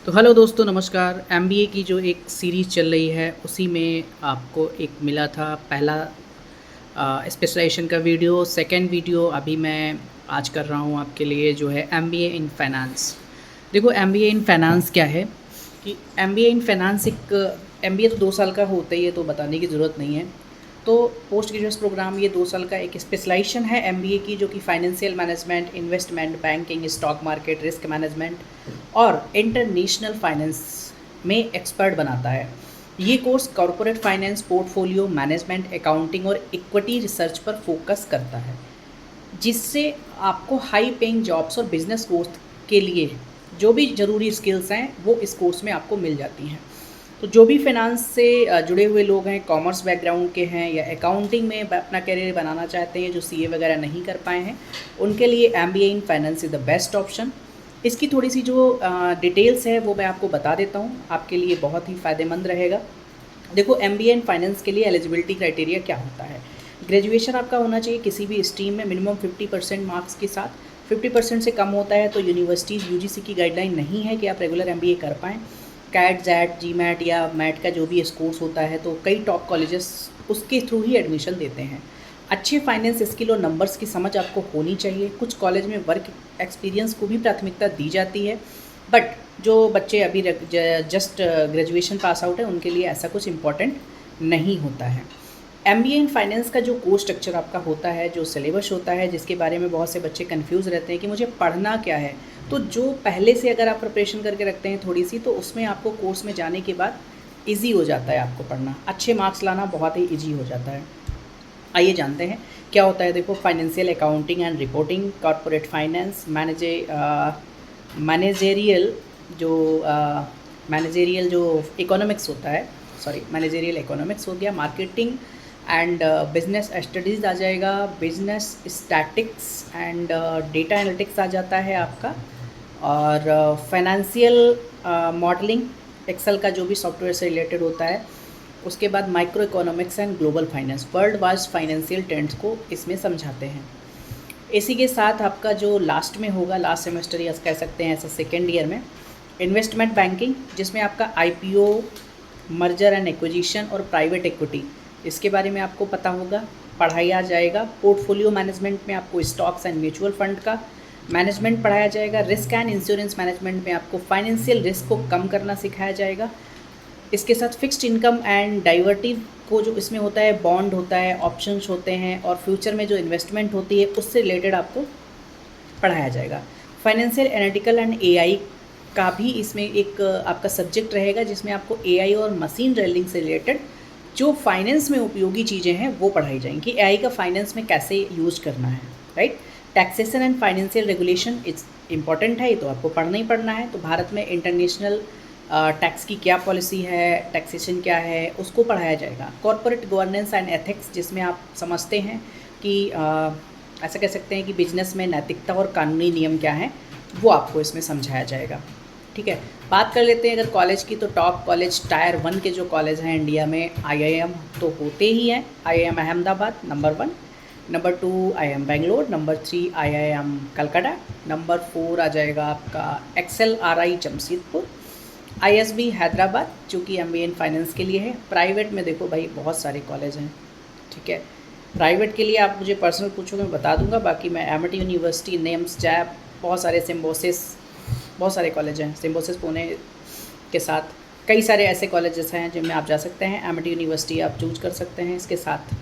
तो हेलो दोस्तों, नमस्कार। एमबीए की जो एक सीरीज़ चल रही है उसी में आपको एक मिला था पहला स्पेशलाइजेशन का वीडियो। सेकंड वीडियो अभी मैं आज कर रहा हूँ आपके लिए, जो है एमबीए इन फाइनेंस। देखो, एमबीए इन फाइनेंस क्या है कि एमबीए इन फाइनेंस एक एमबीए तो 2 साल का होता ही है, तो बताने की ज़रूरत नहीं है। तो पोस्ट ग्रेजुएट प्रोग्राम ये 2 साल का एक स्पेशलाइजेशन है एमबीए की, जो कि financial management, investment banking, stock market, risk management और इंटरनेशनल फाइनेंस में एक्सपर्ट बनाता है। ये course corporate finance, portfolio management, accounting और इक्विटी रिसर्च पर फोकस करता है, जिससे आपको हाई पेइंग जॉब्स और बिजनेस ग्रोथ के लिए जो भी ज़रूरी स्किल्स हैं वो इस कोर्स में आपको मिल जाती हैं। तो जो भी फाइनेंस से जुड़े हुए लोग हैं, कॉमर्स बैकग्राउंड के हैं या अकाउंटिंग में अपना करियर बनाना चाहते हैं, जो सीए वगैरह नहीं कर पाए हैं, उनके लिए MBA in finance is the best option. इसकी थोड़ी सी जो डिटेल्स है वो मैं आपको बता देता हूँ, आपके लिए बहुत ही फ़ायदेमंद रहेगा। देखो, एमबीए इन फाइनेंस के लिए एलिजिबिलिटी क्राइटेरिया क्या होता है। ग्रेजुएशन आपका होना चाहिए किसी भी स्ट्रीम में मिनिमम 50% मार्क्स के साथ। 50% से कम होता है तो यूनिवर्सिटीज़ यूजीसी की गाइडलाइन नहीं है कि आप रेगुलर एमबीए कर पाएँ। कैट, जैट, जीमैट या मैट का जो भी कोर्स होता है, तो कई टॉप कॉलेजेस उसके थ्रू ही एडमिशन देते हैं। अच्छे फाइनेंस स्किल और नंबर्स की समझ आपको होनी चाहिए। कुछ कॉलेज में वर्क एक्सपीरियंस को भी प्राथमिकता दी जाती है, बट जो बच्चे अभी जस्ट ग्रेजुएशन पास आउट है उनके लिए ऐसा कुछ इम्पॉर्टेंट नहीं होता है। एमबीए इन फाइनेंस का जो कोर्स स्ट्रक्चर आपका होता है, जो सिलेबस होता है, जिसके बारे में बहुत से बच्चे कंफ्यूज रहते हैं कि मुझे पढ़ना क्या है, तो जो पहले से अगर आप प्रिपरेशन करके रखते हैं थोड़ी सी, तो उसमें आपको कोर्स में जाने के बाद इजी हो जाता है आपको पढ़ना। अच्छे मार्क्स लाना बहुत ही इजी हो जाता है। आइए जानते हैं क्या होता है। देखो, financial accounting and reporting, corporate finance, managerial जो मैनेजेरियल जो इकोनॉमिक्स होता है, सॉरी, मैनेजेरियल इकोनॉमिक्स हो गया, मार्केटिंग एंड बिजनेस स्टडीज़ आ जाएगा, business statics and data analytics आ जाता है आपका, और फाइनेंशियल मॉडलिंग, एक्सेल का जो भी सॉफ्टवेयर से रिलेटेड होता है। उसके बाद micro economics and global finance, world wise financial trends को इसमें समझाते हैं। इसी के साथ आपका जो लास्ट में होगा, लास्ट सेमेस्टर या कह सकते हैं ऐसा सेकेंड ईयर में, इन्वेस्टमेंट बैंकिंग, जिसमें आपका आईपीओ, मर्जर एंड एक्विजिशन और प्राइवेट इक्विटी, इसके बारे में आपको पता होगा, पढ़ाया जाएगा। पोर्टफोलियो मैनेजमेंट में आपको स्टॉक्स एंड म्यूचुअल फंड का मैनेजमेंट पढ़ाया जाएगा। रिस्क एंड इंश्योरेंस मैनेजमेंट में आपको फाइनेंशियल रिस्क को कम करना सिखाया जाएगा। इसके साथ फिक्स्ड इनकम एंड डाइवर्टिव को जो इसमें होता है, बॉन्ड होता है, ऑप्शंस होते हैं, और फ्यूचर में जो इन्वेस्टमेंट होती है उससे रिलेटेड आपको पढ़ाया जाएगा। फाइनेंशियल एनालिटिकल एंड एआई का भी इसमें एक आपका सब्जेक्ट रहेगा, जिसमें आपको एआई और मशीन लर्निंग से रिलेटेड जो फाइनेंस में उपयोगी चीज़ें हैं वो पढ़ाई जाएंगी, एआई का फाइनेंस में कैसे यूज करना है, right. Taxation and financial regulation it's important है, ये तो आपको पढ़ना ही पढ़ना है। तो भारत में इंटरनेशनल टैक्स की क्या पॉलिसी है, टैक्सेशन क्या है, उसको पढ़ाया जाएगा। कॉरपोरेट गवर्नेंस एंड एथिक्स, जिसमें आप समझते हैं कि ऐसा कह सकते हैं कि बिजनेस में नैतिकता और कानूनी नियम क्या हैं, वो आपको इसमें समझाया जाएगा। ठीक है, बात कर लेते हैं अगर कॉलेज की, तो टॉप कॉलेज टायर 1 के जो कॉलेज हैं इंडिया में, आईआईएम तो होते ही हैं। IIM Ahmedabad number 1, number 2 IIM Bangalore, number 3 IIM Calcutta, number 4 आ जाएगा आपका XLRI जमशेदपुर, आईएसबी हैदराबाद, जो कि एमबीए इन फाइनेंस के लिए है। प्राइवेट में देखो भाई बहुत सारे कॉलेज हैं, ठीक है। प्राइवेट के लिए आप मुझे पर्सनल पूछोगे मैं बता दूंगा, बाकी मैं एमिटी यूनिवर्सिटी, नेम्स, जैप, बहुत सारे सिम्बोसिस, बहुत सारे कॉलेज हैं, सिम्बोसिस पुणे के साथ कई सारे ऐसे कॉलेजेस हैं जिनमें आप जा सकते हैं। एमिटी यूनिवर्सिटी आप चूज कर सकते हैं। इसके साथ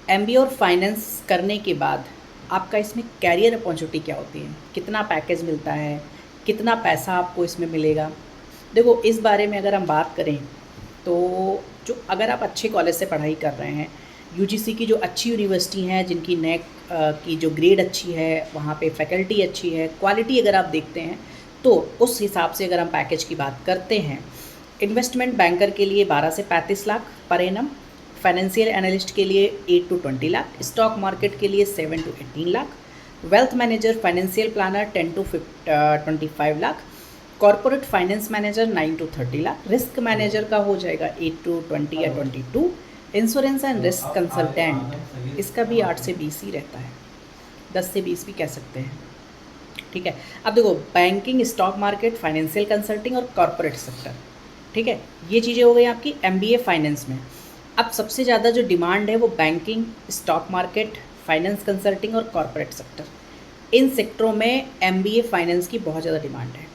एमबीए और फाइनेंस करने के बाद आपका इसमें कैरियर अपॉर्चुनिटी क्या होती है, कितना पैकेज मिलता है, कितना पैसा आपको इसमें मिलेगा। देखो, इस बारे में अगर हम बात करें तो जो अगर आप अच्छे कॉलेज से पढ़ाई कर रहे हैं, यूजीसी की जो अच्छी यूनिवर्सिटी हैं, जिनकी नेक की जो ग्रेड अच्छी है, वहाँ पे फैकल्टी अच्छी है, क्वालिटी अगर आप देखते हैं, तो उस हिसाब से अगर हम पैकेज की बात करते हैं, इन्वेस्टमेंट बैंकर के लिए 12 से 35 lakh per annum, financial analyst के लिए 8 to 20 लाख, स्टॉक मार्केट के लिए 7 to 18 lakh, wealth manager, financial planner 10 to 25 lakh, corporate finance manager 9 to 30 lakh, risk manager का हो जाएगा 8 to 20 या 22, इंश्योरेंस एंड रिस्क कंसल्टेंट इसका भी 8 से 20 ही रहता है, 10 से 20 भी कह सकते हैं, ठीक है। अब देखो, banking, stock market, financial consulting और कॉर्पोरेट सेक्टर, ठीक है, ये चीज़ें हो गई आपकी एमबीए फाइनेंस में। अब सबसे ज़्यादा जो डिमांड है वो banking, stock market, finance consulting और कॉर्पोरेट सेक्टर, इन सेक्टरों में एमबीए फाइनेंस की बहुत ज़्यादा डिमांड है,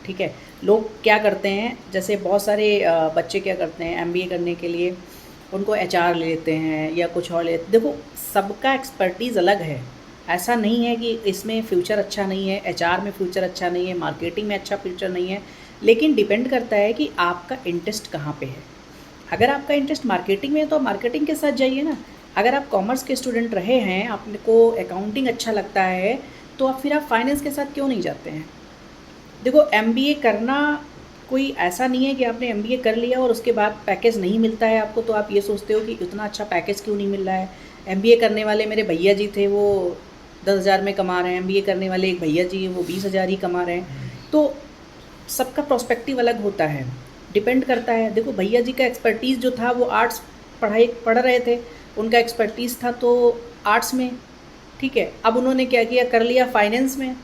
ठीक है। लोग क्या करते हैं, जैसे बहुत सारे बच्चे क्या करते हैं एमबीए करने के लिए, उनको एचआर ले लेते हैं या कुछ और ले, देखो सबका एक्सपर्टीज़ अलग है। ऐसा नहीं है कि इसमें फ्यूचर अच्छा नहीं है, एचआर में फ्यूचर अच्छा नहीं है, मार्केटिंग में अच्छा फ्यूचर नहीं है, लेकिन डिपेंड करता है कि आपका इंटरेस्ट कहाँ पे है। अगर आपका इंटरेस्ट मार्केटिंग में है तो आप मार्केटिंग के साथ जाइए ना। अगर आप कॉमर्स के स्टूडेंट रहे हैं, आपको अकाउंटिंग अच्छा लगता है, तो फिर आप फाइनेंस के साथ क्यों नहीं जाते हैं। देखो, एमबीए करना कोई ऐसा नहीं है कि आपने एमबीए कर लिया और उसके बाद पैकेज नहीं मिलता है आपको, तो आप ये सोचते हो कि इतना अच्छा पैकेज क्यों नहीं मिल रहा है। एमबीए करने वाले मेरे भैया जी थे, वो 10,000 में कमा रहे हैं, एमबीए करने वाले एक भैया जी हैं वो 20,000 ही कमा रहे हैं। तो सबका प्रोस्पेक्टिव अलग होता है, डिपेंड करता है। देखो, भैया जी का एक्सपर्टीज़ जो था वो आर्ट्स पढ़ रहे थे, उनका एक्सपर्टीज़ था तो आर्ट्स में, ठीक है। अब उन्होंने क्या किया, कर लिया फाइनेंस में।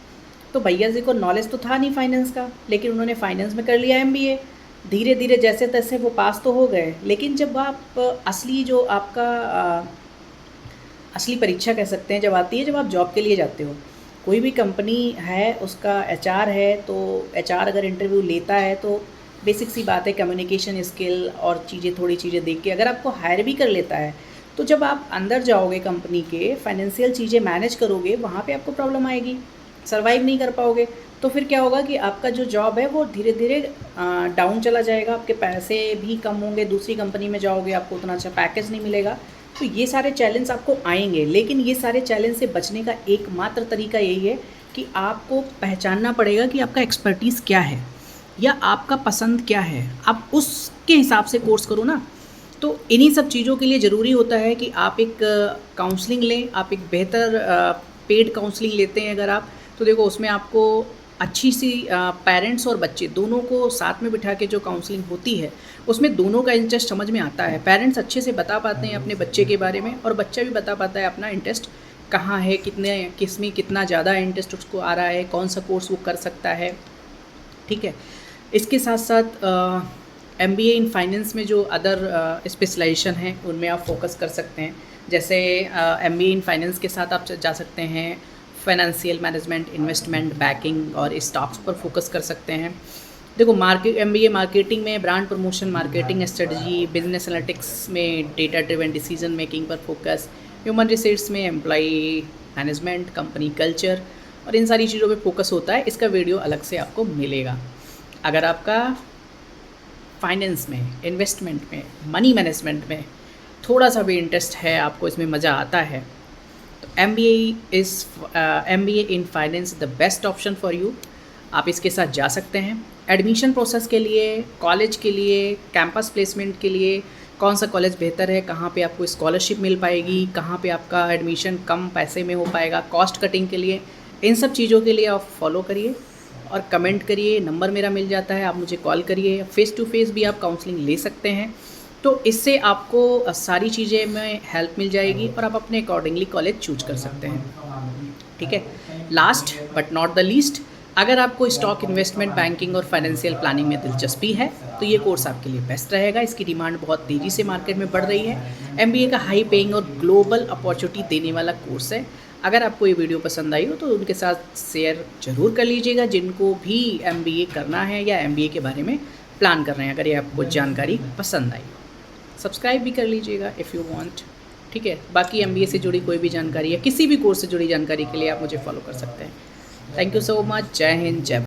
तो भैया जी को नॉलेज तो था नहीं फाइनेंस का, लेकिन उन्होंने फाइनेंस में कर लिया एमबीए। धीरे धीरे जैसे तैसे वो पास तो हो गए, लेकिन जब आप असली जो आपका असली परीक्षा कह सकते हैं जब आती है, जब आप जॉब के लिए जाते हो, कोई भी कंपनी है उसका एचआर है, तो एचआर अगर इंटरव्यू लेता है तो बेसिक सी बात है, कम्युनिकेशन स्किल और चीज़ें, थोड़ी चीज़ें देख के अगर आपको हायर भी कर लेता है, तो जब आप अंदर जाओगे कंपनी के, फाइनेंशियल चीज़ें मैनेज करोगे, वहाँ पे आपको प्रॉब्लम आएगी, सर्वाइव नहीं कर पाओगे। तो फिर क्या होगा कि आपका जो जॉब है वो धीरे धीरे डाउन चला जाएगा, आपके पैसे भी कम होंगे, दूसरी कंपनी में जाओगे आपको उतना अच्छा पैकेज नहीं मिलेगा। तो ये सारे चैलेंज आपको आएंगे, लेकिन ये सारे चैलेंज से बचने का एकमात्र तरीका यही है कि आपको पहचानना पड़ेगा कि आपका एक्सपर्टीज़ क्या है या आपका पसंद क्या है, आप उसके हिसाब से कोर्स करो ना। तो इन्हीं सब चीज़ों के लिए ज़रूरी होता है कि आप एक काउंसलिंग लें, आप एक बेहतर पेड काउंसलिंग लेते हैं अगर आप, तो देखो उसमें आपको अच्छी सी पेरेंट्स और बच्चे दोनों को साथ में बिठा के जो काउंसलिंग होती है, उसमें दोनों का इंटरेस्ट समझ में आता है। पेरेंट्स अच्छे से बता पाते हैं अपने बच्चे के बारे में, और बच्चा भी बता पाता है अपना इंटरेस्ट कहाँ है, किस में कितना ज़्यादा इंटरेस्ट उसको आ रहा है, कौन सा कोर्स वो कर सकता है, ठीक है। इसके साथ साथ एमबीए इन फाइनेंस में जो अदर स्पेशलाइजेशन हैं उनमें आप फोकस कर सकते हैं। जैसे एमबीए इन फाइनेंस के साथ आप जा सकते हैं फाइनेंशियल मैनेजमेंट, इन्वेस्टमेंट, बैंकिंग और स्टॉक्स पर फोकस कर सकते हैं। देखो, एमबीए मार्केटिंग में brand promotion, marketing strategy, business analytics में डेटा ड्रिवन डिसीजन मेकिंग पर फोकस, ह्यूमन रिसोर्स में एम्प्लॉई मैनेजमेंट, कंपनी कल्चर और इन सारी चीज़ों पे फोकस होता है। इसका वीडियो अलग से आपको मिलेगा। अगर आपका फाइनेंस में, इन्वेस्टमेंट में, मनी मैनेजमेंट में थोड़ा सा भी इंटरेस्ट है, आपको इसमें मज़ा आता है, तो MBA in finance the best option for you. आप इसके साथ जा सकते हैं। एडमिशन प्रोसेस के लिए, कॉलेज के लिए, कैंपस प्लेसमेंट के लिए कौन सा कॉलेज बेहतर है, कहाँ पे आपको स्कॉलरशिप मिल पाएगी, कहाँ पे आपका एडमिशन कम पैसे में हो पाएगा, कॉस्ट कटिंग के लिए, इन सब चीज़ों के लिए आप फॉलो करिए और कमेंट करिए। नंबर मेरा मिल जाता है, आप मुझे कॉल करिए। फ़ेस टू फेस भी आप काउंसलिंग ले सकते हैं। तो इससे आपको सारी चीज़ें में हेल्प मिल जाएगी और आप अपने अकॉर्डिंगली कॉलेज चूज कर सकते हैं, ठीक है। Last but not the least, अगर आपको स्टॉक, इन्वेस्टमेंट, बैंकिंग और फाइनेंशियल प्लानिंग में दिलचस्पी है तो ये कोर्स आपके लिए बेस्ट रहेगा। इसकी डिमांड बहुत तेज़ी से मार्केट में बढ़ रही है। एमबीए का हाई पेइंग और ग्लोबल अपॉर्चुनिटी देने वाला कोर्स है। अगर आपको ये वीडियो पसंद आई हो तो उनके साथ शेयर ज़रूर कर लीजिएगा, जिनको भी एमबीए करना है या एमबीए के बारे में प्लान कर रहे हैं। अगर ये आपको जानकारी पसंद आई हो, सब्सक्राइब भी कर लीजिएगा इफ़ यू वांट, ठीक है। बाकी एमबीए से जुड़ी कोई भी जानकारी या किसी भी कोर्स से जुड़ी जानकारी के लिए आप मुझे फॉलो कर सकते हैं। Thank you so much. जय हिंद, जय